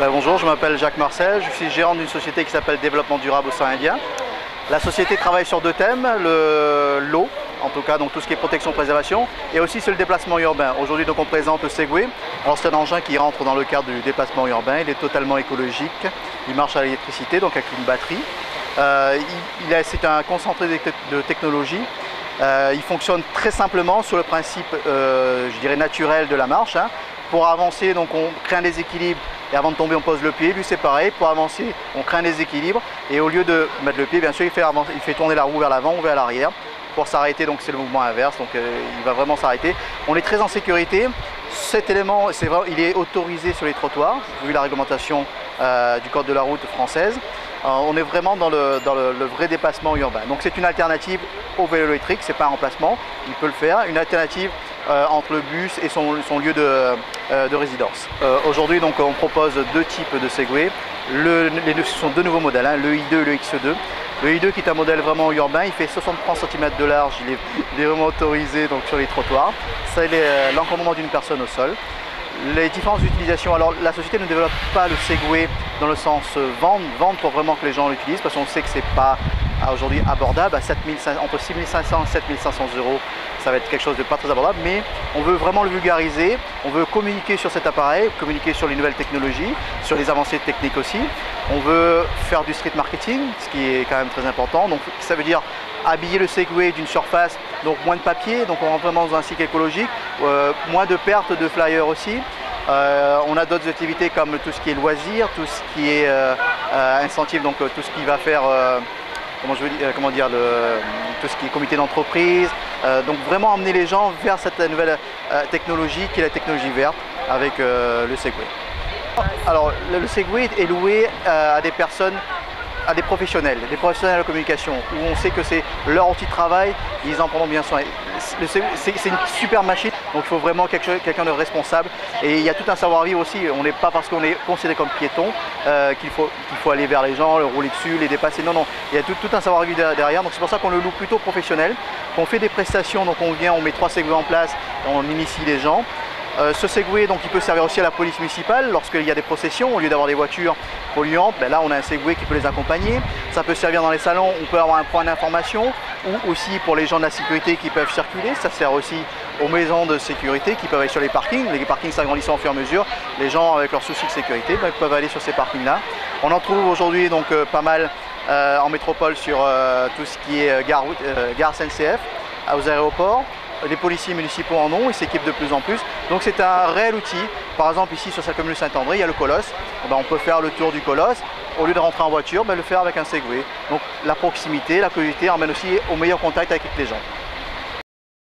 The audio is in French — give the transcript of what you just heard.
Bonjour, je m'appelle Jacques Marcel, je suis gérant d'une société qui s'appelle Développement Durable Océan Indien. La société travaille sur deux thèmes, l'eau, en tout cas donc tout ce qui est protection-préservation, et aussi sur le déplacement urbain. Aujourd'hui donc on présente le Segway. Alors c'est un engin qui rentre dans le cadre du déplacement urbain, il est totalement écologique, il marche à l'électricité, donc avec une batterie. C'est un concentré de technologie. Il fonctionne très simplement sur le principe, je dirais, naturel de la marche. Pour avancer, donc on crée un déséquilibre et avant de tomber on pose le pied. Lui c'est pareil, pour avancer on crée un déséquilibre et au lieu de mettre le pied, bien sûr il fait tourner la roue vers l'avant ou vers l'arrière. Pour s'arrêter, donc c'est le mouvement inverse, donc il va vraiment s'arrêter. On est très en sécurité. Cet élément, il est autorisé sur les trottoirs, vu la réglementation du code de la route française. On est vraiment dans le vrai déplacement urbain. Donc c'est une alternative au vélo électrique, c'est pas un remplacement, il peut le faire. Une alternative entre le bus et son lieu de résidence. Aujourd'hui donc on propose deux types de Segway. Ce sont deux nouveaux modèles, le I2 et le X2. Le I2 qui est un modèle vraiment urbain, il fait 63 cm de large, il est vraiment autorisé donc, sur les trottoirs. Ça c'est l'encombrement d'une personne au sol. Les différentes utilisations, alors la société ne développe pas le Segway dans le sens vendre pour vraiment que les gens l'utilisent, parce qu'on sait que c'est pas aujourd'hui abordable, entre 6 500 et 7 500 €, ça va être quelque chose de pas très abordable, mais on veut vraiment le vulgariser, on veut communiquer sur cet appareil, communiquer sur les nouvelles technologies, sur les avancées techniques aussi. On veut faire du street marketing, ce qui est quand même très important, donc ça veut dire habiller le Segway d'une surface, donc moins de papier, donc on rentre vraiment dans un cycle écologique, moins de pertes de flyers aussi. On a d'autres activités comme tout ce qui est loisirs, tout ce qui est incentive, donc tout ce qui va faire, tout ce qui est comité d'entreprise, donc vraiment emmener les gens vers cette nouvelle technologie qui est la technologie verte avec le Segway. Alors le Segway est loué à des personnes, à des professionnels de la communication, où on sait que c'est leur outil de travail, ils en prendront bien soin. C'est une super machine, donc il faut vraiment quelqu'un de responsable. Et il y a tout un savoir-vivre aussi, on n'est pas parce qu'on est considéré comme piéton qu'il faut aller vers les gens, le rouler dessus, les dépasser. Non, il y a tout un savoir-vivre derrière, donc c'est pour ça qu'on le loue plutôt professionnel, qu'on fait des prestations, donc on vient, on met 3 Segways en place, on initie les gens. Ce Segway donc, il peut servir aussi à la police municipale lorsqu'il y a des processions, au lieu d'avoir des voitures polluantes, là on a un Segway qui peut les accompagner. Ça peut servir dans les salons, on peut avoir un point d'information, ou aussi pour les gens de la sécurité qui peuvent circuler. Ça sert aussi aux maisons de sécurité qui peuvent aller sur les parkings s'agrandissant au fur et à mesure. Les gens avec leurs soucis de sécurité peuvent aller sur ces parkings là. On en trouve aujourd'hui donc pas mal en métropole sur tout ce qui est gare SNCF, aux aéroports. Les policiers municipaux en ont, ils s'équipent de plus en plus. Donc c'est un réel outil. Par exemple ici sur sa commune de Saint-André, il y a le Colosse. On peut faire le tour du Colosse. Au lieu de rentrer en voiture, le faire avec un Segway. Donc la proximité, la communauté emmène aussi au meilleur contact avec les gens.